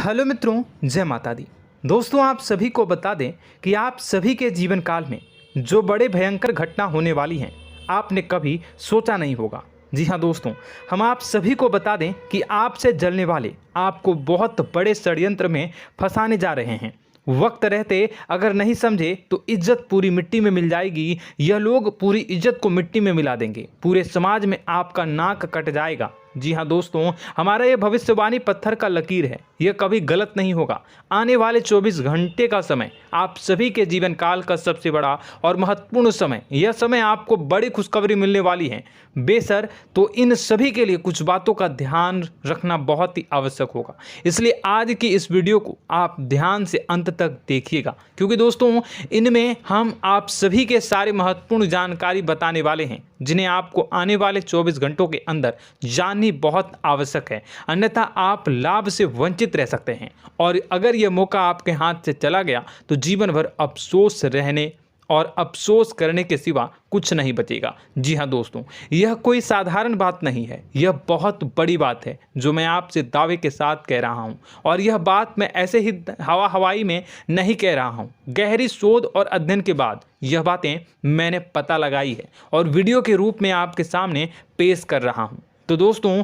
Hello मित्रों, जय माता दी। दोस्तों, आप सभी को बता दें कि आप सभी के जीवन काल में जो बड़े भयंकर घटना होने वाली हैं, आपने कभी सोचा नहीं होगा। जी हाँ दोस्तों, हम आप सभी को बता दें कि आपसे जलने वाले आपको बहुत बड़े षड्यंत्र में फंसाने जा रहे हैं। वक्त रहते अगर नहीं समझे तो इज्जत पूरी मिट्टी में मिल जाएगी। यह लोग पूरी इज्जत को मिट्टी में मिला देंगे। पूरे समाज में आपका नाक कट जाएगा। जी हाँ दोस्तों, हमारा यह भविष्यवाणी पत्थर का लकीर है, यह कभी गलत नहीं होगा। आने वाले 24 घंटे का समय आप सभी के जीवन काल का सबसे बड़ा और महत्वपूर्ण समय। यह समय आपको बड़ी खुशखबरी मिलने वाली है बेसर, तो इन सभी के लिए कुछ बातों का ध्यान रखना बहुत ही आवश्यक होगा। इसलिए आज की इस वीडियो को आप ध्यान से अंत तक देखिएगा, क्योंकि दोस्तों इनमें हम आप सभी के सारे महत्वपूर्ण जानकारी बताने वाले हैं, जिन्हें आपको आने वाले 24 घंटों के अंदर जाननी बहुत आवश्यक है। अन्यथा आप लाभ से वंचित रह सकते हैं, और अगर यह मौका आपके हाथ से चला गया तो जीवन भर अफसोस रहने और अफसोस करने के सिवा कुछ नहीं बचेगा। जी हाँ दोस्तों, यह कोई साधारण बात नहीं है, यह बहुत बड़ी बात है जो मैं आपसे दावे के साथ कह रहा हूँ। और यह बात मैं ऐसे ही हवाई में नहीं कह रहा हूँ। गहरी शोध और अध्ययन के बाद यह बातें मैंने पता लगाई है और वीडियो के रूप में आपके सामने पेश कर रहा हूँ। तो दोस्तों,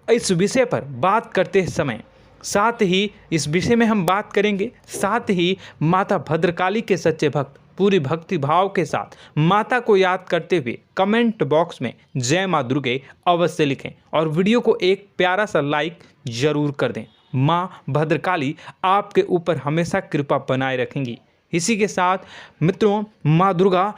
इस विषय पर बात करते समय साथ ही इस विषय में हम बात करेंगे, साथ ही माता भद्रकाली के सच्चे भक्त पूरी भक्ति भाव के साथ माता को याद करते हुए कमेंट बॉक्स में जय माँ दुर्गे अवश्य लिखें और वीडियो को एक प्यारा सा लाइक जरूर कर दें। माँ भद्रकाली आपके ऊपर हमेशा कृपा बनाए रखेंगी। इसी के साथ मित्रों, माँ दुर्गा,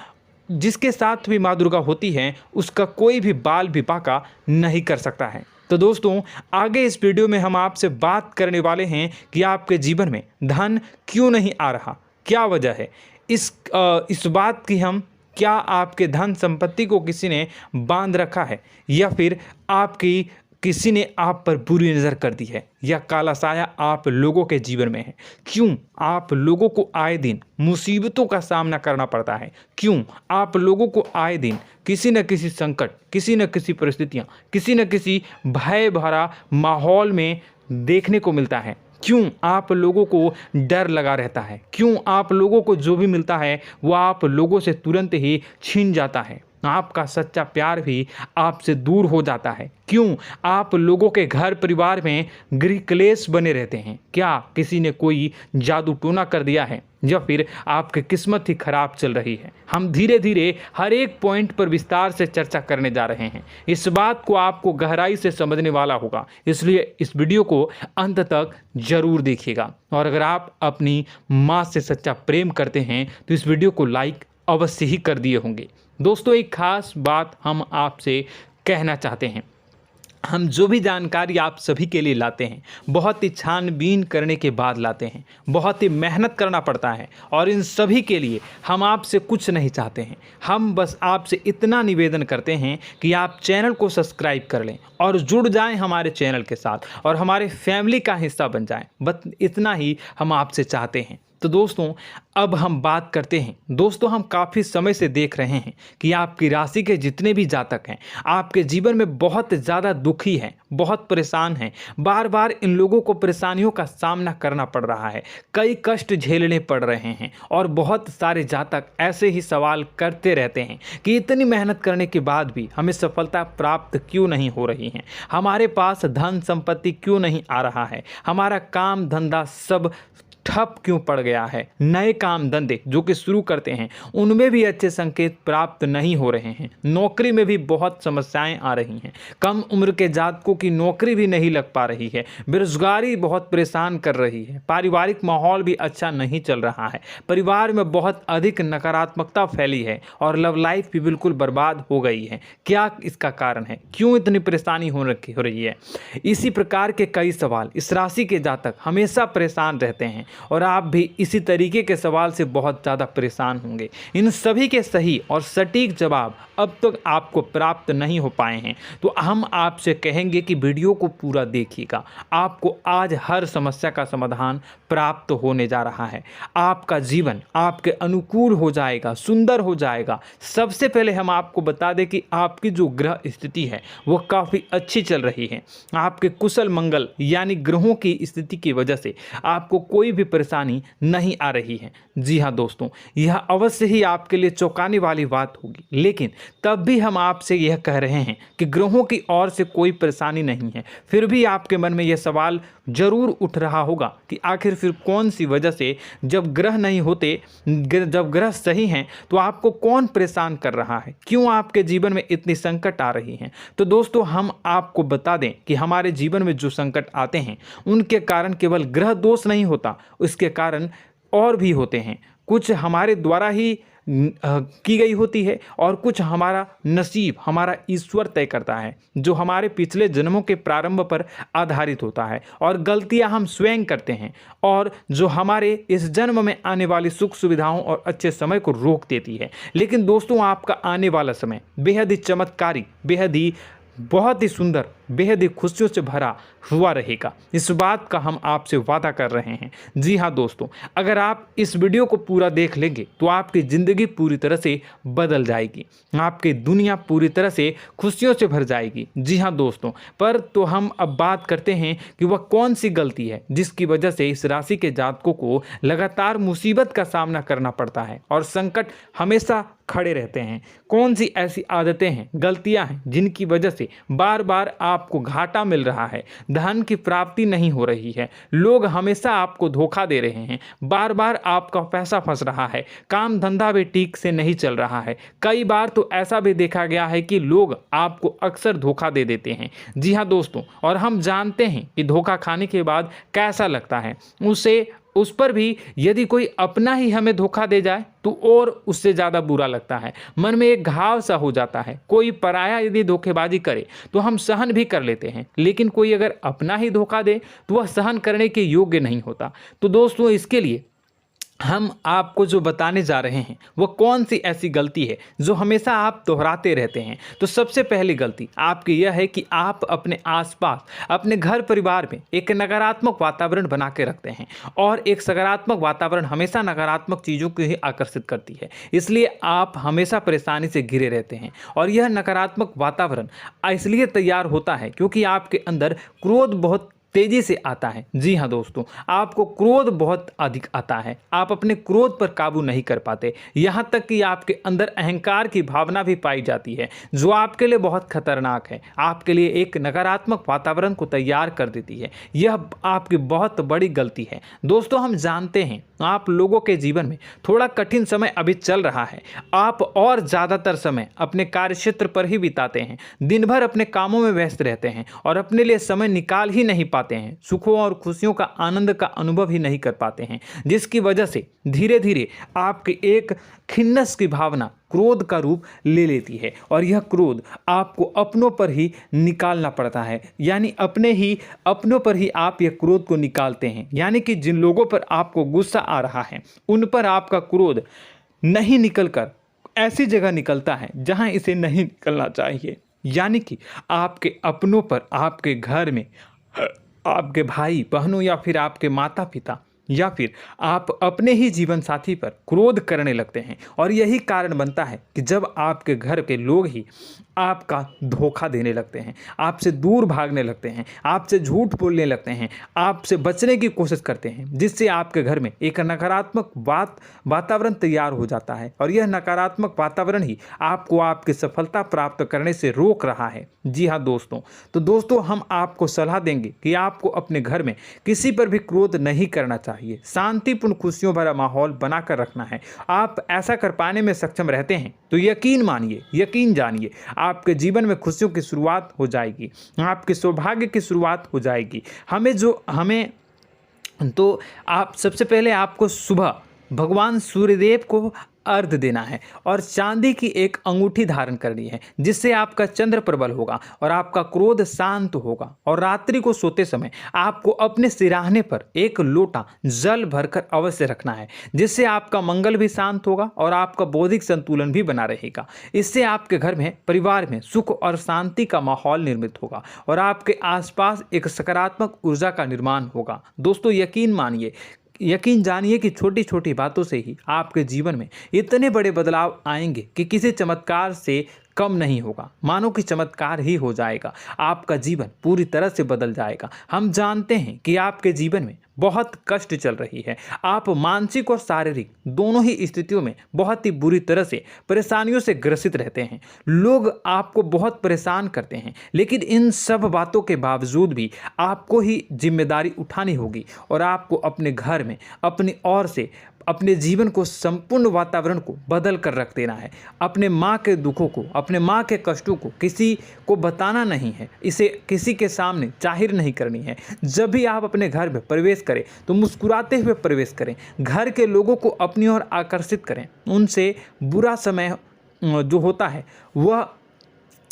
जिसके साथ भी माँ दुर्गा होती हैं, उसका कोई भी बाल भी बांका नहीं कर सकता है। तो दोस्तों, आगे इस वीडियो में हम आपसे बात करने वाले हैं कि आपके जीवन में धन क्यों नहीं आ रहा, क्या वजह है इस बात की। हम क्या आपके धन संपत्ति को किसी ने बांध रखा है, या फिर आपकी किसी ने आप पर बुरी नज़र कर दी है, या काला साया आप लोगों के जीवन में है। क्यों आप लोगों को आए दिन मुसीबतों का सामना करना पड़ता है, क्यों आप लोगों को आए दिन किसी न किसी संकट, किसी न किसी परिस्थितियाँ, किसी न किसी भय भरा माहौल में देखने को मिलता है, क्यों आप लोगों को डर लगा रहता है, क्यों आप लोगों को जो भी मिलता है वो आप लोगों से तुरंत ही छीन जाता है, आपका सच्चा प्यार भी आपसे दूर हो जाता है, क्यों आप लोगों के घर परिवार में गृह क्लेश बने रहते हैं। क्या किसी ने कोई जादू टोना कर दिया है, या फिर आपकी किस्मत ही खराब चल रही है। हम धीरे धीरे हर एक पॉइंट पर विस्तार से चर्चा करने जा रहे हैं। इस बात को आपको गहराई से समझने वाला होगा, इसलिए इस वीडियो को अंत तक जरूर देखिएगा। और अगर आप अपनी माँ से सच्चा प्रेम करते हैं तो इस वीडियो को लाइक अवश्य ही कर दिए होंगे। दोस्तों, एक खास बात हम आपसे कहना चाहते हैं। हम जो भी जानकारी आप सभी के लिए लाते हैं, बहुत ही छानबीन करने के बाद लाते हैं, बहुत ही मेहनत करना पड़ता है, और इन सभी के लिए हम आपसे कुछ नहीं चाहते हैं। हम बस आपसे इतना निवेदन करते हैं कि आप चैनल को सब्सक्राइब कर लें और जुड़ जाएं हमारे चैनल के साथ और हमारे फैमिली का हिस्सा बन जाएं। बस इतना ही हम आपसे चाहते हैं। तो दोस्तों, अब हम बात करते हैं। दोस्तों, हम काफ़ी समय से देख रहे हैं कि आपकी राशि के जितने भी जातक हैं, आपके जीवन में बहुत ज़्यादा दुखी हैं, बहुत परेशान हैं। बार बार इन लोगों को परेशानियों का सामना करना पड़ रहा है, कई कष्ट झेलने पड़ रहे हैं, और बहुत सारे जातक ऐसे ही सवाल करते रहते हैं कि इतनी मेहनत करने के बाद भी हमें सफलता प्राप्त क्यों नहीं हो रही है, हमारे पास धन संपत्ति क्यों नहीं आ रहा है, हमारा काम धंधा सब ठप क्यों पड़ गया है, नए काम धंधे जो कि शुरू करते हैं उनमें भी अच्छे संकेत प्राप्त नहीं हो रहे हैं, नौकरी में भी बहुत समस्याएं आ रही हैं, कम उम्र के जातकों की नौकरी भी नहीं लग पा रही है, बेरोजगारी बहुत परेशान कर रही है, पारिवारिक माहौल भी अच्छा नहीं चल रहा है, परिवार में बहुत अधिक नकारात्मकता फैली है, और लव लाइफ भी बिल्कुल बर्बाद हो गई है। क्या इसका कारण है, क्यों इतनी परेशानी हो रही है? इसी प्रकार के कई सवाल इस राशि के जातक हमेशा परेशान रहते हैं, और आप भी इसी तरीके के सवाल से बहुत ज़्यादा परेशान होंगे। इन सभी के सही और सटीक जवाब अब तक आपको प्राप्त नहीं हो पाए हैं, तो हम आपसे कहेंगे कि वीडियो को पूरा देखिएगा। आपको आज हर समस्या का समाधान प्राप्त होने जा रहा है। आपका जीवन आपके अनुकूल हो जाएगा, सुंदर हो जाएगा। सबसे पहले हम आपको बता दें कि आपकी जो ग्रह स्थिति है वो काफ़ी अच्छी चल रही है। आपके कुशल मंगल यानी ग्रहों की स्थिति की वजह से आपको कोई भी परेशानी नहीं आ रही है। जी हाँ दोस्तों, यह अवश्य ही आपके लिए चौंकाने वाली बात होगी, लेकिन तब भी हम आपसे यह कह रहे हैं कि ग्रहों की ओर से कोई परेशानी नहीं है। फिर भी आपके मन में यह सवाल जरूर उठ रहा होगा कि आखिर फिर कौन सी वजह से, जब ग्रह नहीं होते, जब ग्रह सही हैं, तो आपको कौन परेशान कर रहा है, क्यों आपके जीवन में इतनी संकट आ रही हैं। तो दोस्तों, हम आपको बता दें कि हमारे जीवन में जो संकट आते हैं उनके कारण केवल ग्रह दोष नहीं होता, उसके कारण और भी होते हैं। कुछ हमारे द्वारा ही की गई होती है और कुछ हमारा नसीब, हमारा ईश्वर तय करता है, जो हमारे पिछले जन्मों के प्रारंभ पर आधारित होता है, और गलतियां हम स्वयं करते हैं, और जो हमारे इस जन्म में आने वाली सुख सुविधाओं और अच्छे समय को रोक देती है। लेकिन दोस्तों, आपका आने वाला समय बेहद ही चमत्कारी, बेहद ही बहुत ही सुंदर, बेहद ही खुशियों से भरा हुआ रहेगा। इस बात का हम आपसे वादा कर रहे हैं। जी हाँ दोस्तों, अगर आप इस वीडियो को पूरा देख लेंगे तो आपकी ज़िंदगी पूरी तरह से बदल जाएगी, आपकी दुनिया पूरी तरह से खुशियों से भर जाएगी। जी हाँ दोस्तों, पर तो हम अब बात करते हैं कि वह कौन सी गलती है जिसकी वजह से इस राशि के जातकों को लगातार मुसीबत का सामना करना पड़ता है और संकट हमेशा खड़े रहते हैं। कौन सी ऐसी आदतें हैं, गलतियां हैं जिनकी वजह से बार बार आपको घाटा मिल रहा है, धन की प्राप्ति नहीं हो रही है, लोग हमेशा आपको धोखा दे रहे हैं, बार बार आपका पैसा फंस रहा है, काम धंधा भी ठीक से नहीं चल रहा है। कई बार तो ऐसा भी देखा गया है कि लोग आपको अक्सर धोखा दे देते हैं। जी हाँ दोस्तों, और हम जानते हैं कि धोखा खाने के बाद कैसा लगता है। उस पर भी यदि कोई अपना ही हमें धोखा दे जाए तो और उससे ज़्यादा बुरा लगता है, मन में एक घाव सा हो जाता है। कोई पराया यदि धोखेबाजी करे तो हम सहन भी कर लेते हैं, लेकिन कोई अगर अपना ही धोखा दे तो वह सहन करने के योग्य नहीं होता। तो दोस्तों, इसके लिए हम आपको जो बताने जा रहे हैं वो कौन सी ऐसी गलती है जो हमेशा आप दोहराते रहते हैं। तो सबसे पहली गलती आपकी यह है कि आप अपने आसपास, अपने घर परिवार में एक नकारात्मक वातावरण बना के रखते हैं, और एक सकारात्मक वातावरण हमेशा नकारात्मक चीज़ों को ही आकर्षित करती है। इसलिए आप हमेशा परेशानी से घिरे रहते हैं, और यह नकारात्मक वातावरण इसलिए तैयार होता है क्योंकि आपके अंदर क्रोध बहुत तेजी से आता है। जी हाँ दोस्तों, आपको क्रोध बहुत अधिक आता है, आप अपने क्रोध पर काबू नहीं कर पाते, यहाँ तक कि आपके अंदर अहंकार की भावना भी पाई जाती है, जो आपके लिए बहुत खतरनाक है, आपके लिए एक नकारात्मक वातावरण को तैयार कर देती है। यह आपकी बहुत बड़ी गलती है। दोस्तों, हम जानते हैं आप लोगों के जीवन में थोड़ा कठिन समय अभी चल रहा है। आप और ज़्यादातर समय अपने कार्यक्षेत्र पर ही बिताते हैं, दिन भर अपने कामों में व्यस्त रहते हैं और अपने लिए समय निकाल ही नहीं पाते हैं, सुखों और खुशियों का आनंद का अनुभव ही नहीं कर पाते हैं, जिसकी वजह से धीरे धीरे आपकी एक खिन्नस की भावना क्रोध का रूप ले लेती है, और यह क्रोध आपको अपनों पर ही निकालना पड़ता है। यानी अपनों पर ही आप यह क्रोध को निकालते हैं। यानी कि जिन लोगों पर आपको गुस्सा आ रहा है उन पर आपका क्रोध नहीं निकलकर ऐसी जगह निकलता है जहां इसे नहीं निकलना चाहिए। यानी कि आपके अपनों पर, आपके घर में आपके भाई बहनों या फिर आपके माता पिता या फिर आप अपने ही जीवन साथी पर क्रोध करने लगते हैं, और यही कारण बनता है कि जब आपके घर के लोग ही आपका धोखा देने लगते हैं, आपसे दूर भागने लगते हैं, आपसे झूठ बोलने लगते हैं, आपसे बचने की कोशिश करते हैं, जिससे आपके घर में एक नकारात्मक वातावरण तैयार हो जाता है, और यह नकारात्मक वातावरण ही आपको आपकी सफलता प्राप्त करने से रोक रहा है। जी हाँ दोस्तों, तो दोस्तों, हम आपको सलाह देंगे कि आपको अपने घर में किसी पर भी क्रोध नहीं करना चाहिए, शांतिपूर्ण खुशियों भरा माहौल बनाकर रखना है। आप ऐसा कर पाने में सक्षम रहते हैं तो यकीन मानिए, यकीन जानिए, आपके जीवन में खुशियों की शुरुआत हो जाएगी, आपके सौभाग्य की शुरुआत हो जाएगी। आप सबसे पहले आपको सुबह भगवान सूर्यदेव को अर्घ देना है और चांदी की एक अंगूठी धारण करनी है, जिससे आपका चंद्र प्रबल होगा और आपका क्रोध शांत होगा। और रात्रि को सोते समय आपको अपने सिरहाने पर एक लोटा जल भरकर अवश्य रखना है, जिससे आपका मंगल भी शांत होगा और आपका बौद्धिक संतुलन भी बना रहेगा। इससे आपके घर में, परिवार में सुख और शांति का माहौल निर्मित होगा और आपके आसपास एक सकारात्मक ऊर्जा का निर्माण होगा। दोस्तों यकीन जानिए कि छोटी छोटी बातों से ही आपके जीवन में इतने बड़े बदलाव आएंगे कि किसी चमत्कार से कम नहीं होगा। मानो कि चमत्कार ही हो जाएगा, आपका जीवन पूरी तरह से बदल जाएगा। हम जानते हैं कि आपके जीवन में बहुत कष्ट चल रही है, आप मानसिक और शारीरिक दोनों ही स्थितियों में बहुत ही बुरी तरह से परेशानियों से ग्रसित रहते हैं। लोग आपको बहुत परेशान करते हैं, लेकिन इन सब बातों के बावजूद भी आपको ही जिम्मेदारी उठानी होगी और आपको अपने घर में अपनी ओर से अपने जीवन को, संपूर्ण वातावरण को बदल कर रख देना है। अपने माँ के दुखों को, अपने माँ के कष्टों को किसी को बताना नहीं है, इसे किसी के सामने जाहिर नहीं करनी है। जब भी आप अपने घर में प्रवेश करें तो मुस्कुराते हुए प्रवेश करें, घर के लोगों को अपनी ओर आकर्षित करें। उनसे बुरा समय जो होता है वह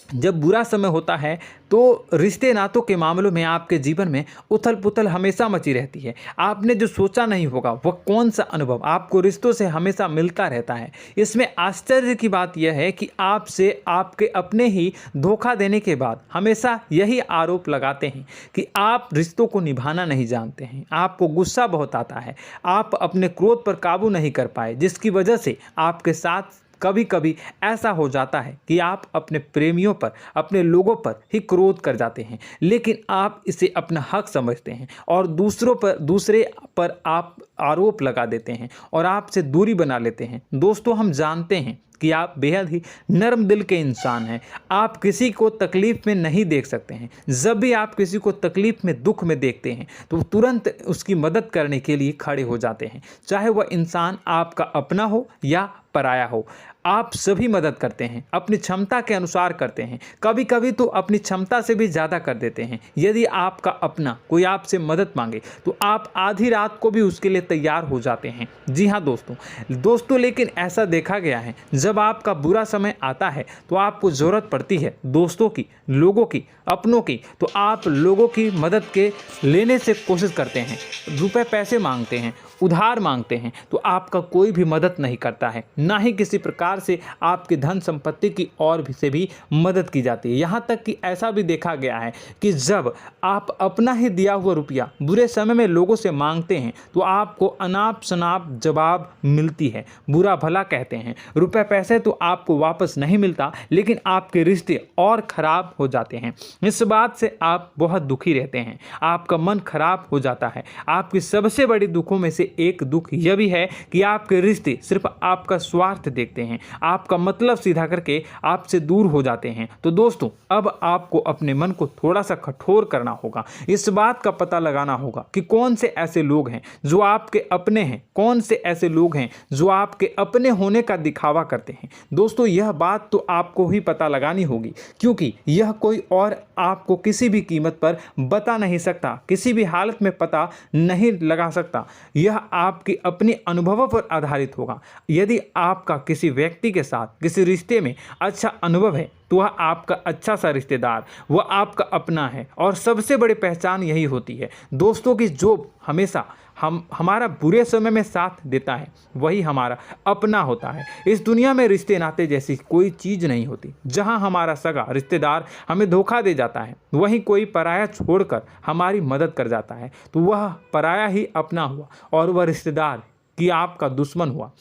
जब बुरा समय होता है तो रिश्ते नातों के मामलों में आपके जीवन में उथल पुथल हमेशा मची रहती है। आपने जो सोचा नहीं होगा वह कौन सा अनुभव आपको रिश्तों से हमेशा मिलता रहता है। इसमें आश्चर्य की बात यह है कि आपसे आपके अपने ही धोखा देने के बाद हमेशा यही आरोप लगाते हैं कि आप रिश्तों को निभाना नहीं जानते हैं, आपको गुस्सा बहुत आता है, आप अपने क्रोध पर काबू नहीं कर पाए, जिसकी वजह से आपके साथ कभी कभी ऐसा हो जाता है कि आप अपने प्रेमियों पर, अपने लोगों पर ही क्रोध कर जाते हैं, लेकिन आप इसे अपना हक समझते हैं और दूसरे पर आप आरोप लगा देते हैं और आपसे दूरी बना लेते हैं। दोस्तों हम जानते हैं कि आप बेहद ही नर्म दिल के इंसान हैं। आप किसी को तकलीफ़ में नहीं देख सकते हैं। जब भी आप किसी को तकलीफ़ में, दुख में देखते हैं तो तुरंत उसकी मदद करने के लिए खड़े हो जाते हैं, चाहे वह इंसान आपका अपना हो या पराया हो। आप सभी मदद करते हैं, अपनी क्षमता के अनुसार करते हैं, कभी कभी तो अपनी क्षमता से भी ज़्यादा कर देते हैं। यदि आपका अपना कोई आपसे मदद मांगे तो आप आधी रात को भी उसके लिए तैयार हो जाते हैं। जी हाँ दोस्तों, लेकिन ऐसा देखा गया है जब आपका बुरा समय आता है तो आपको ज़रूरत पड़ती है दोस्तों की, लोगों की, अपनों की, तो आप लोगों की मदद के लेने से कोशिश करते हैं, रुपए पैसे मांगते हैं, उधार मांगते हैं, तो आपका कोई भी मदद नहीं करता है, ना ही किसी प्रकार से आपकी धन संपत्ति की और भी से भी मदद की जाती है। यहाँ तक कि ऐसा भी देखा गया है कि जब आप अपना ही दिया हुआ रुपया बुरे समय में लोगों से मांगते हैं तो आपको अनाप शनाप जवाब मिलती है, बुरा भला कहते हैं। रुपए पैसे तो आपको वापस नहीं मिलता, लेकिन आपके रिश्ते और खराब हो जाते हैं। इस बात से आप बहुत दुखी रहते हैं, आपका मन खराब हो जाता है। आपकी सबसे बड़ी दुखों में से एक दुख यह भी है कि आपके रिश्ते सिर्फ आपका स्वार्थ देखते हैं, आपका मतलब सीधा करके आपसे दूर हो जाते हैं। तो दोस्तों अब आपको अपने मन को थोड़ा सा कठोर करना होगा, इस बात का पता लगाना होगा कि कौन से ऐसे लोग हैं जो आपके अपने हैं, कौन से ऐसे लोग हैं जो आपके अपने होने का दिखावा करते हैं। दोस्तों यह बात तो आपको ही पता लगानी होगी, क्योंकि यह कोई और आपको किसी भी कीमत पर बता नहीं सकता, किसी भी हालत में पता नहीं लगा सकता। यह आपके अपने अनुभवों पर आधारित होगा। यदि आपका किसी व्यक्ति के साथ किसी रिश्ते में अच्छा अनुभव है तो वह आपका अच्छा सा रिश्तेदार, वह आपका अपना है, और सबसे बड़ी पहचान यही होती है दोस्तों की जो हमेशा हमारा बुरे समय में साथ देता है वही हमारा अपना होता है। इस दुनिया में रिश्ते नाते जैसी कोई चीज़ नहीं होती। जहां हमारा सगा रिश्तेदार हमें धोखा दे जाता है, वहीं कोई पराया छोड़कर हमारी मदद कर जाता है तो वह पराया ही अपना हुआ और वह रिश्तेदार कि आपका दुश्मन हुआ।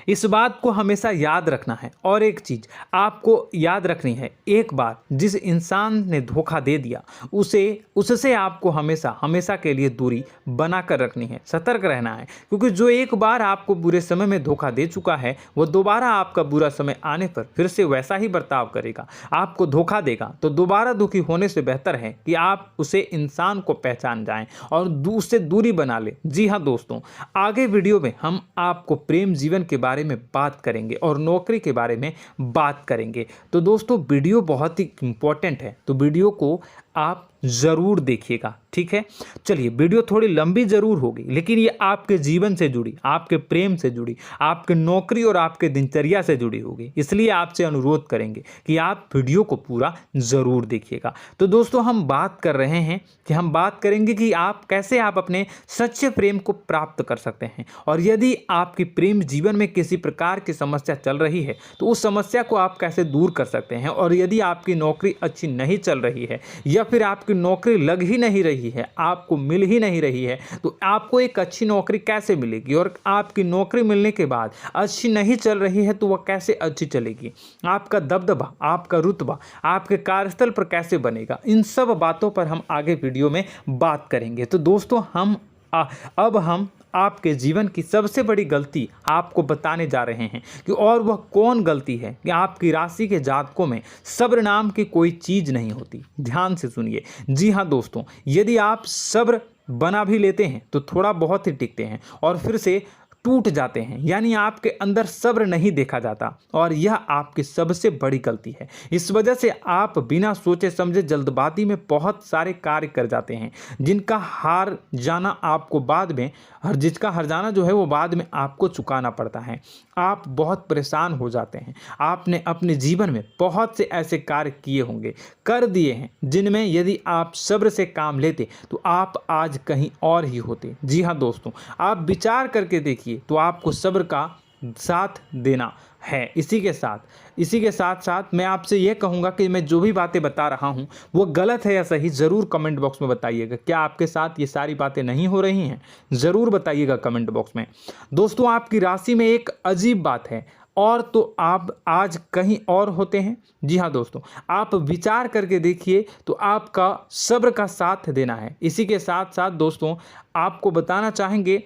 इस बात को हमेशा याद रखना है। और एक चीज़ आपको याद रखनी है, एक बार जिस इंसान ने धोखा दे दिया उससे आपको हमेशा के लिए दूरी बना कर रखनी है, सतर्क रहना है, क्योंकि जो एक बार आपको बुरे समय में धोखा दे चुका है वह दोबारा आपका बुरा समय आने पर फिर से वैसा ही बर्ताव करेगा, आपको धोखा देगा। तो दोबारा दुखी होने से बेहतर है कि आप उसे इंसान को पहचान जाएं और उससे दूरी बना लें। जी हाँ दोस्तों, आगे वीडियो में हम आपको प्रेम जीवन के बारे में बात करेंगे और नौकरी के बारे में बात करेंगे। तो दोस्तों वीडियो बहुत ही इम्पोर्टेंट है, तो वीडियो को आप ज़रूर देखिएगा, ठीक है। चलिए, वीडियो थोड़ी लंबी ज़रूर होगी, लेकिन ये आपके जीवन से जुड़ी, आपके प्रेम से जुड़ी, आपके नौकरी और आपके दिनचर्या से जुड़ी होगी, इसलिए आपसे अनुरोध करेंगे कि आप वीडियो को पूरा ज़रूर देखिएगा। तो दोस्तों, हम बात कर रहे हैं कि हम बात करेंगे कि आप कैसे आप अपने सच्चे प्रेम को प्राप्त कर सकते हैं, और यदि आपकी प्रेम जीवन में किसी प्रकार की समस्या चल रही है तो उस समस्या को आप कैसे दूर कर सकते हैं, और यदि आपकी नौकरी अच्छी नहीं चल रही है या फिर आपकी नौकरी लग ही नहीं रही है, आपको मिल ही नहीं रही है, तो आपको एक अच्छी नौकरी कैसे मिलेगी, और आपकी नौकरी मिलने के बाद अच्छी नहीं चल रही है तो वह कैसे अच्छी चलेगी, आपका दबदबा, आपका रुतबा आपके कार्यस्थल पर कैसे बनेगा, इन सब बातों पर हम आगे वीडियो में बात करेंगे। तो दोस्तों, अब हम आपके जीवन की सबसे बड़ी गलती आपको बताने जा रहे हैं कि और वह कौन गलती है कि आपकी राशि के जातकों में सब्र नाम की कोई चीज़ नहीं होती। ध्यान से सुनिए। जी हाँ दोस्तों, यदि आप सब्र बना भी लेते हैं तो थोड़ा बहुत ही टिकते हैं और फिर से टूट जाते हैं, यानी आपके अंदर सब्र नहीं देखा जाता, और यह आपकी सबसे बड़ी गलती है। इस वजह से आप बिना सोचे समझे जल्दबाजी में बहुत सारे कार्य कर जाते हैं, जिनका हार जाना आपको बाद में जिसका हर जाना जो है वो बाद में आपको चुकाना पड़ता है। आप बहुत परेशान हो जाते हैं। आपने अपने जीवन में बहुत से ऐसे कार्य किए होंगे, कर दिए हैं, जिनमें यदि आप सब्र से काम लेते तो आप आज कहीं और ही होते। जी हाँ दोस्तों, आप विचार करके देखिए तो आपको सब्र का साथ देना है। इसी के साथ साथ मैं आपसे यह कहूँगा कि मैं जो भी बातें बता रहा हूँ वो गलत है या सही, ज़रूर कमेंट बॉक्स में बताइएगा। क्या आपके साथ ये सारी बातें नहीं हो रही हैं? ज़रूर बताइएगा कमेंट बॉक्स में। दोस्तों, आपकी राशि में एक अजीब बात है, और तो आप आज कहीं और होते हैं। जी हाँ दोस्तों, आप विचार करके देखिए तो आपका सब्र का साथ देना है। इसी के साथ साथ दोस्तों, आपको बताना चाहेंगे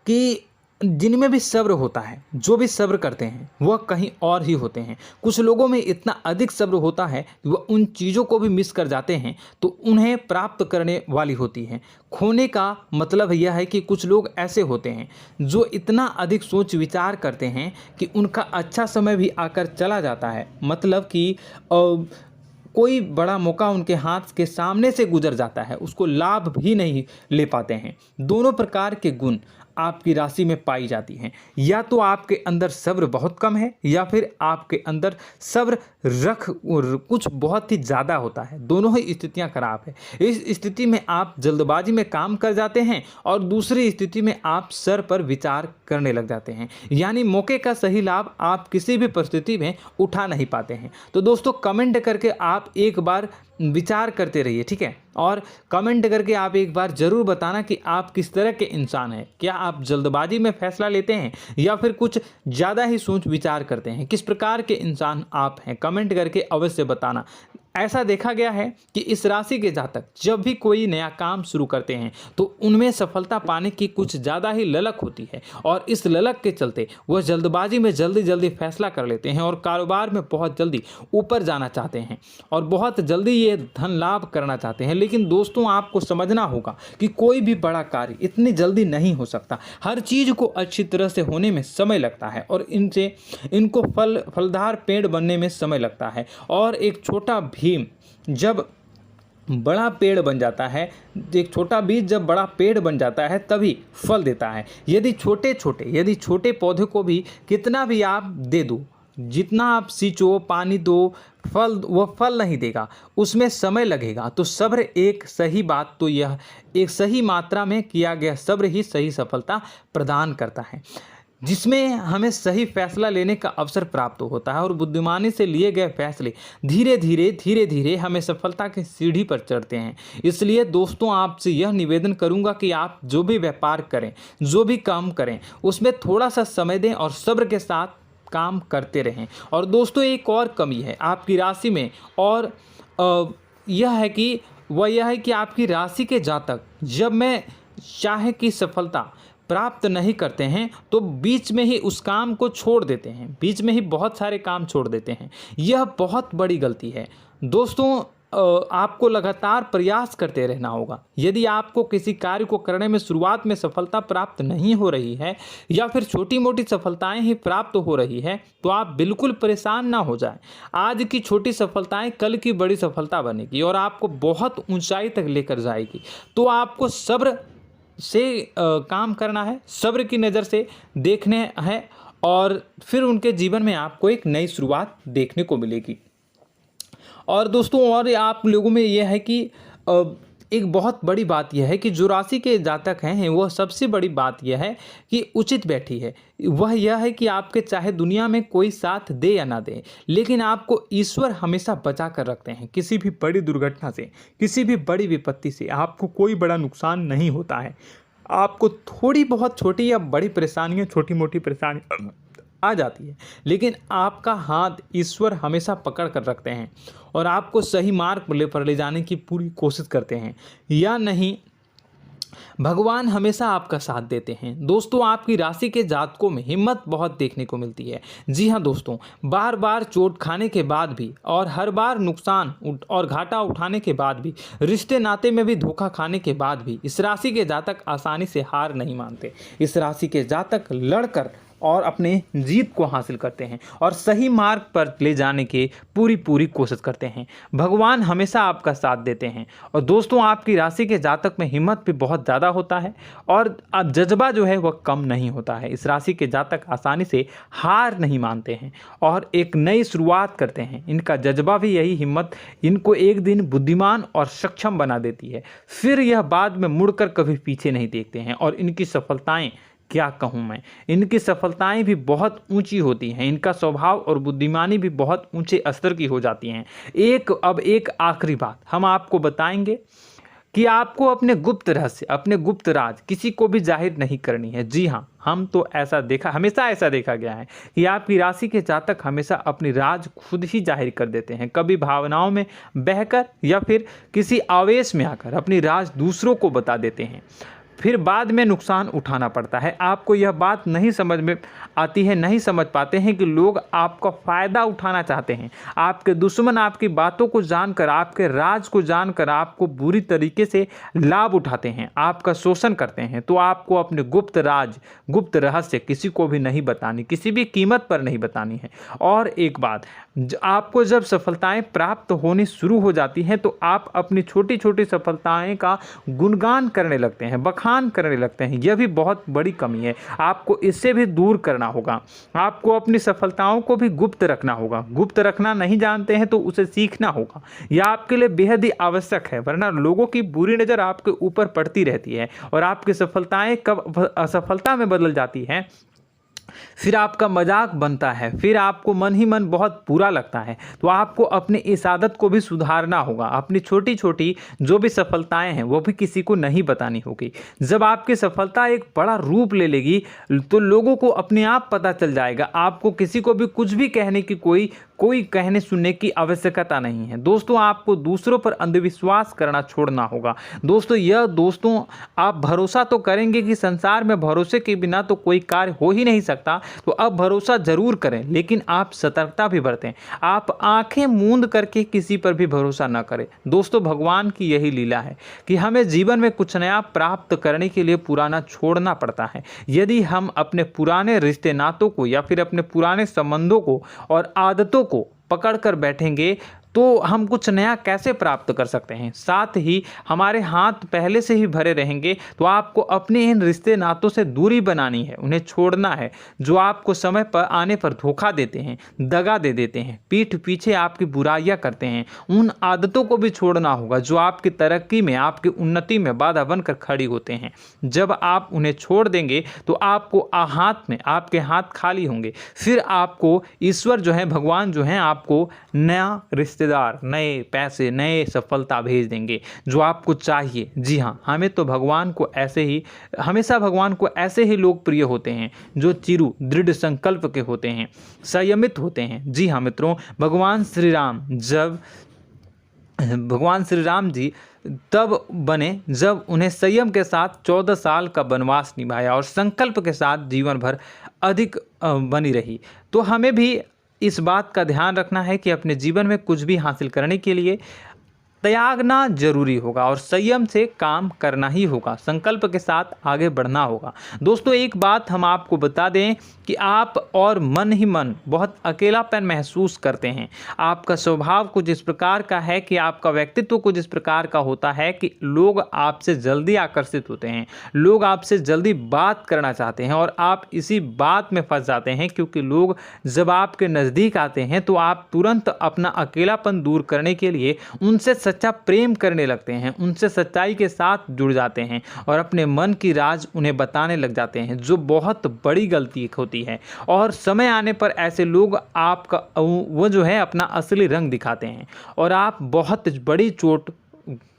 कि जिनमें भी सब्र होता है, जो भी सब्र करते हैं, वह कहीं और ही होते हैं। कुछ लोगों में इतना अधिक सब्र होता है कि वह उन चीज़ों को भी मिस कर जाते हैं तो उन्हें प्राप्त करने वाली होती हैं। खोने का मतलब यह है कि कुछ लोग ऐसे होते हैं जो इतना अधिक सोच विचार करते हैं कि उनका अच्छा समय भी आकर चला जाता है, मतलब कि कोई बड़ा मौका उनके हाथ के सामने से गुजर जाता है, उसको लाभ भी नहीं ले पाते हैं। दोनों प्रकार के गुण आपकी राशि में पाई जाती हैं। या तो आपके अंदर सब्र बहुत कम है, या फिर आपके अंदर सब्र रख कुछ बहुत ही ज़्यादा होता है। दोनों ही स्थितियां खराब है। इस स्थिति में आप जल्दबाजी में काम कर जाते हैं, और दूसरी स्थिति में आप सर पर विचार करने लग जाते हैं, यानी मौके का सही लाभ आप किसी भी परिस्थिति में उठा नहीं पाते हैं। तो दोस्तों, कमेंट करके आप एक बार विचार करते रहिए, ठीक है, और कमेंट करके आप एक बार ज़रूर बताना कि आप किस तरह के इंसान हैं। क्या आप जल्दबाजी में फैसला लेते हैं या फिर कुछ ज़्यादा ही सोच विचार करते हैं? किस प्रकार के इंसान आप हैं, कमेंट करके अवश्य बताना। ऐसा देखा गया है कि इस राशि के जातक जब भी कोई नया काम शुरू करते हैं तो उनमें सफलता पाने की कुछ ज़्यादा ही ललक होती है, और इस ललक के चलते वह जल्दबाजी में जल्दी फैसला कर लेते हैं और कारोबार में बहुत जल्दी ऊपर जाना चाहते हैं और बहुत जल्दी ये धन लाभ करना चाहते हैं। लेकिन दोस्तों, आपको समझना होगा कि कोई भी बड़ा कार्य इतनी जल्दी नहीं हो सकता। हर चीज़ को अच्छी तरह से होने में समय लगता है, और इनको फलदार पेड़ बनने में समय लगता है। और एक छोटा भीम जब बड़ा पेड़ बन जाता है, एक छोटा बीज जब बड़ा पेड़ बन जाता है तभी फल देता है। यदि छोटे पौधे को भी कितना भी आप दे दो, जितना आप सींचो, पानी दो, वह फल नहीं देगा, उसमें समय लगेगा। तो सब्र एक सही बात, तो यह एक सही मात्रा में किया गया सब्र ही सही सफलता प्रदान करता है, जिसमें हमें सही फैसला लेने का अवसर प्राप्त होता है, और बुद्धिमानी से लिए गए फैसले धीरे धीरे हमें सफलता की सीढ़ी पर चढ़ते हैं। इसलिए दोस्तों, आपसे यह निवेदन करूंगा कि आप जो भी व्यापार करें, जो भी काम करें, उसमें थोड़ा सा समय दें और सब्र के साथ काम करते रहें। और दोस्तों, एक और कमी है आपकी राशि में, और यह है कि आपकी राशि के जातक जब मैं चाहे कि सफलता प्राप्त नहीं करते हैं तो बीच में ही उस काम को छोड़ देते हैं, बीच में ही बहुत सारे काम छोड़ देते हैं। यह बहुत बड़ी गलती है दोस्तों। आपको लगातार प्रयास करते रहना होगा। यदि आपको किसी कार्य को करने में शुरुआत में सफलता प्राप्त नहीं हो रही है या फिर छोटी मोटी सफलताएं ही प्राप्त हो रही है तो आप बिल्कुल परेशान ना हो जाएं। आज की छोटी सफलताएं कल की बड़ी सफलता बनेगी और आपको बहुत ऊंचाई तक लेकर जाएगी। तो आपको सब्र से काम करना है, सब्र की नज़र से देखने हैं और फिर उनके जीवन में आपको एक नई शुरुआत देखने को मिलेगी। और दोस्तों और आप लोगों में यह है कि एक बहुत बड़ी बात यह है कि जो राशि के जातक हैं वह सबसे बड़ी बात यह है कि उचित बैठी है। वह यह है कि आपके चाहे दुनिया में कोई साथ दे या ना दे, लेकिन आपको ईश्वर हमेशा बचा कर रखते हैं। किसी भी बड़ी दुर्घटना से, किसी भी बड़ी विपत्ति से आपको कोई बड़ा नुकसान नहीं होता है। आपको थोड़ी बहुत छोटी या बड़ी परेशानियाँ, छोटी मोटी परेशानी आ जाती है, लेकिन आपका हाथ ईश्वर हमेशा पकड़ कर रखते हैं और आपको सही मार्ग पर ले जाने की पूरी कोशिश करते हैं। या नहीं, भगवान हमेशा आपका साथ देते हैं। दोस्तों आपकी राशि के जातकों में हिम्मत बहुत देखने को मिलती है। जी हाँ दोस्तों, बार बार चोट खाने के बाद भी और हर बार नुकसान और घाटा उठाने के बाद भी, रिश्ते नाते में भी धोखा खाने के बाद भी इस राशि के जातक आसानी से हार नहीं मानते। इस राशि के जातक लड़कर और अपने जीत को हासिल करते हैं और सही मार्ग पर ले जाने की पूरी कोशिश करते हैं। भगवान हमेशा आपका साथ देते हैं। और दोस्तों आपकी राशि के जातक में हिम्मत भी बहुत ज़्यादा होता है और अब जज्बा जो है वह कम नहीं होता है। इस राशि के जातक आसानी से हार नहीं मानते हैं और एक नई शुरुआत करते हैं। इनका जज्बा भी यही हिम्मत इनको एक दिन बुद्धिमान और सक्षम बना देती है। फिर यह बाद में मुड़कर कभी पीछे नहीं देखते हैं और इनकी सफलताएं, क्या कहूँ मैं, इनकी सफलताएं भी बहुत ऊंची होती हैं। इनका स्वभाव और बुद्धिमानी भी बहुत ऊंचे स्तर की हो जाती हैं। अब एक आखिरी बात हम आपको बताएंगे कि आपको अपने गुप्त रहस्य, अपने गुप्त राज किसी को भी जाहिर नहीं करनी है। जी हाँ, हम तो हमेशा ऐसा देखा गया है कि आपकी राशि के जातक हमेशा अपनी राज खुद ही जाहिर कर देते हैं। कभी भावनाओं में बहकर या फिर किसी आवेश में आकर अपनी राज दूसरों को बता देते हैं, फिर बाद में नुकसान उठाना पड़ता है। आपको यह बात नहीं समझ में आती है, नहीं समझ पाते हैं कि लोग आपका फ़ायदा उठाना चाहते हैं। आपके दुश्मन आपकी बातों को जानकर, आपके राज को जानकर आपको बुरी तरीके से लाभ उठाते हैं, आपका शोषण करते हैं। तो आपको अपने गुप्त राज, गुप्त रहस्य किसी को भी नहीं बतानी, किसी भी कीमत पर नहीं बतानी है। और एक बात, आपको जब सफलताएं प्राप्त होनी शुरू हो जाती हैं तो आप अपनी छोटी छोटी सफलताएं का गुणगान करने लगते हैं, बखान करने लगते हैं। यह भी बहुत बड़ी कमी है, आपको इससे भी दूर करना होगा। आपको अपनी सफलताओं को भी गुप्त रखना होगा। गुप्त रखना नहीं जानते हैं तो उसे सीखना होगा। यह आपके लिए बेहद ही आवश्यक है, वरना लोगों की बुरी नज़र आपके ऊपर पड़ती रहती है और आपकी सफलताएं कब असफलता में बदल जाती हैं, फिर आपका मजाक बनता है, फिर आपको मन ही मन बहुत बुरा लगता है। तो आपको अपनी इस आदत को भी सुधारना होगा। अपनी छोटी छोटी जो भी सफलताएं हैं वो भी किसी को नहीं बतानी होगी। जब आपकी सफलता एक बड़ा रूप ले लेगी तो लोगों को अपने आप पता चल जाएगा। आपको किसी को भी कुछ भी कहने की कोई कहने सुनने की आवश्यकता नहीं है। दोस्तों आपको दूसरों पर अंधविश्वास करना छोड़ना होगा। दोस्तों आप भरोसा तो करेंगे कि संसार में भरोसे के बिना तो कोई कार्य हो ही नहीं सकता, तो अब भरोसा जरूर करें, लेकिन आप सतर्कता भी बरतें। आप आंखें मूंद करके किसी पर भी भरोसा न करें। दोस्तों भगवान की यही लीला है कि हमें जीवन में कुछ नया प्राप्त करने के लिए पुराना छोड़ना पड़ता है। यदि हम अपने पुराने रिश्ते नातों को या फिर अपने पुराने संबंधों को और आदतों को पकड़ कर बैठेंगे तो हम कुछ नया कैसे प्राप्त कर सकते हैं। साथ ही हमारे हाथ पहले से ही भरे रहेंगे। तो आपको अपने इन रिश्ते नातों से दूरी बनानी है, उन्हें छोड़ना है जो आपको समय पर आने पर धोखा देते हैं, दगा दे देते हैं, पीठ पीछे आपकी बुराइयां करते हैं। उन आदतों को भी छोड़ना होगा जो आपकी तरक्की में, आपकी उन्नति में बाधा बनकर खड़ी होते हैं। जब आप उन्हें छोड़ देंगे तो आपके हाथ खाली होंगे। फिर आपको ईश्वर जो है, भगवान जो है, आपको नया रिश्तेदार, नए पैसे, नए सफलता भेज देंगे जो आपको चाहिए। जी हाँ, हमेशा भगवान को ऐसे ही लोग प्रिय होते हैं जो चिरु दृढ़ संकल्प के होते हैं, संयमित होते हैं। जी हाँ मित्रों, भगवान श्री राम जी तब बने जब उन्हें संयम के साथ 14 साल का वनवास निभाया और संकल्प के साथ जीवन भर अधिक बनी रही। तो हमें भी इस बात का ध्यान रखना है कि अपने जीवन में कुछ भी हासिल करने के लिए त्यागना जरूरी होगा और संयम से काम करना ही होगा, संकल्प के साथ आगे बढ़ना होगा। दोस्तों एक बात हम आपको बता दें कि आप और मन ही मन बहुत अकेलापन महसूस करते हैं। आपका स्वभाव कुछ इस प्रकार का है कि आपका व्यक्तित्व कुछ इस प्रकार का होता है कि लोग आपसे जल्दी आकर्षित होते हैं, लोग आपसे जल्दी बात करना चाहते हैं और आप इसी बात में फंस जाते हैं, क्योंकि लोग जब आपके नज़दीक आते हैं तो आप तुरंत अपना अकेलापन दूर करने के लिए उनसे सच्चा प्रेम करने लगते हैं, उनसे सच्चाई के साथ जुड़ जाते हैं और अपने मन की राज उन्हें बताने लग जाते हैं, जो बहुत बड़ी गलती होती है। और समय आने पर ऐसे लोग आपका वो जो है अपना असली रंग दिखाते हैं और आप बहुत बड़ी चोट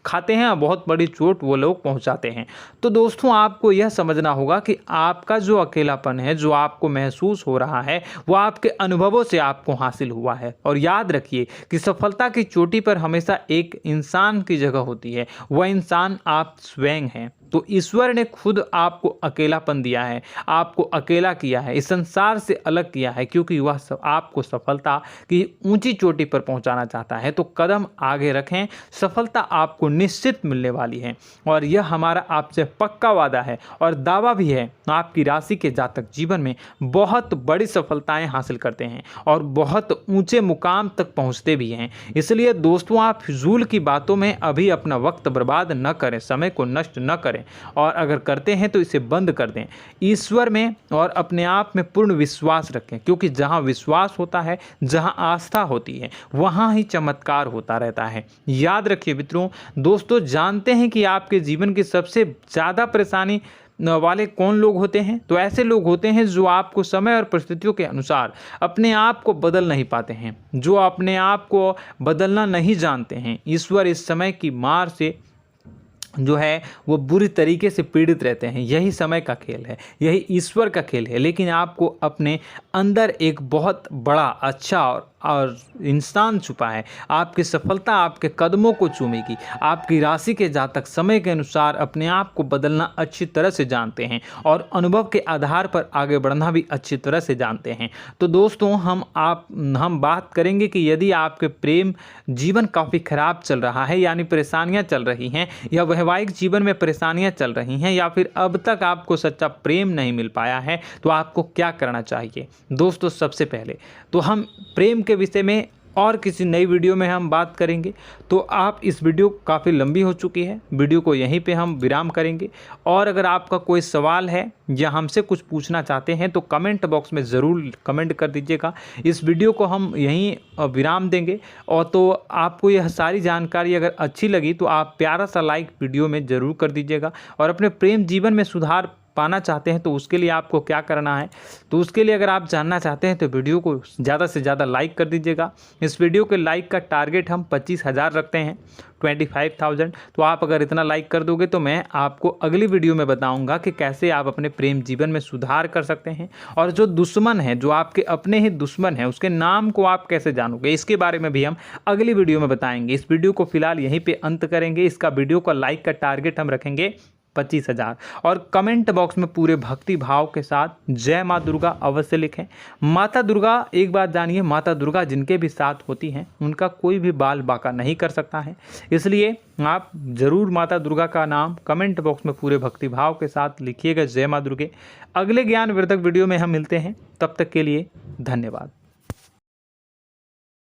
खाते हैं और बहुत बड़ी चोट वो लोग पहुंचाते हैं। तो दोस्तों आपको यह समझना होगा कि आपका जो अकेलापन है, जो आपको महसूस हो रहा है, वो आपके अनुभवों से आपको हासिल हुआ है। और याद रखिए कि सफलता की चोटी पर हमेशा एक इंसान की जगह होती है, वह इंसान आप स्वयं हैं। तो ईश्वर ने खुद आपको अकेलापन दिया है, आपको अकेला किया है, इस संसार से अलग किया है, क्योंकि वह आपको सफलता की ऊंची चोटी पर पहुंचाना चाहता है। तो कदम आगे रखें, सफलता आपको निश्चित मिलने वाली है और यह हमारा आपसे पक्का वादा है और दावा भी है। आपकी राशि के जातक जीवन में बहुत बड़ी सफलताएं हासिल करते हैं और बहुत ऊंचे मुकाम तक पहुंचते भी हैं। इसलिए दोस्तों आप फिजूल की बातों में अभी अपना वक्त बर्बाद न करें, समय को नष्ट न करें और अगर करते हैं तो इसे बंद कर दें। ईश्वर में और अपने आप में पूर्ण विश्वास रखें, क्योंकि जहां विश्वास होता है, जहां आस्था होती है, वहां ही चमत्कार होता रहता है। याद रखिए मित्रों, दोस्तों जानते हैं कि आपके जीवन की सबसे ज़्यादा परेशानी वाले कौन लोग होते हैं? तो ऐसे लोग होते हैं जो आपको समय और परिस्थितियों के अनुसार अपने आप को बदल नहीं पाते हैं, जो अपने आप को बदलना नहीं जानते हैं। ईश्वर इस समय की मार से जो है वो बुरी तरीके से पीड़ित रहते हैं। यही समय का खेल है, यही ईश्वर का खेल है। लेकिन आपको अपने अंदर एक बहुत बड़ा अच्छा और इंसान छुपा है। आपकी सफलता आपके कदमों को चूमेगी। आपकी राशि के जातक समय के अनुसार अपने आप को बदलना अच्छी तरह से जानते हैं और अनुभव के आधार पर आगे बढ़ना भी अच्छी तरह से जानते हैं। तो दोस्तों हम बात करेंगे कि यदि आपके प्रेम जीवन काफ़ी खराब चल रहा है, यानी परेशानियां चल रही हैं, या वैवाहिक जीवन में परेशानियां चल रही हैं, या फिर अब तक आपको सच्चा प्रेम नहीं मिल पाया है, तो आपको क्या करना चाहिए? दोस्तों सबसे पहले तो हम प्रेम के विषय में और किसी नई वीडियो में हम बात करेंगे। तो आप इस वीडियो काफ़ी लंबी हो चुकी है, वीडियो को यहीं पे हम विराम करेंगे। और अगर आपका कोई सवाल है या हमसे कुछ पूछना चाहते हैं तो कमेंट बॉक्स में ज़रूर कमेंट कर दीजिएगा। इस वीडियो को हम यहीं विराम देंगे। और तो आपको यह सारी जानकारी अगर अच्छी लगी तो आप प्यारा सा लाइक वीडियो में ज़रूर कर दीजिएगा। और अपने प्रेम जीवन में सुधार पाना चाहते हैं तो उसके लिए आपको क्या करना है, तो उसके लिए अगर आप जानना चाहते हैं तो वीडियो को ज़्यादा से ज़्यादा लाइक कर दीजिएगा। इस वीडियो के लाइक का टारगेट हम 25,000 रखते हैं, 25,000। तो आप अगर इतना लाइक कर दोगे तो मैं आपको अगली वीडियो में बताऊंगा कि कैसे आप अपने प्रेम जीवन में सुधार कर सकते हैं। और जो दुश्मन है, जो आपके अपने ही दुश्मन है, उसके नाम को आप कैसे जानोगे, इसके बारे में भी हम अगली वीडियो में बताएंगे। इस वीडियो को फिलहाल यहीं पे अंत करेंगे। इसका वीडियो का लाइक का टारगेट हम रखेंगे 25,000। और कमेंट बॉक्स में पूरे भक्ति भाव के साथ जय माँ दुर्गा अवश्य लिखें। माता दुर्गा, एक बात जानिए, माता दुर्गा जिनके भी साथ होती हैं उनका कोई भी बाल बांका नहीं कर सकता है। इसलिए आप ज़रूर माता दुर्गा का नाम कमेंट बॉक्स में पूरे भक्ति भाव के साथ लिखिएगा, जय माँ दुर्गे। अगले ज्ञानवर्धक वीडियो में हम मिलते हैं, तब तक के लिए धन्यवाद।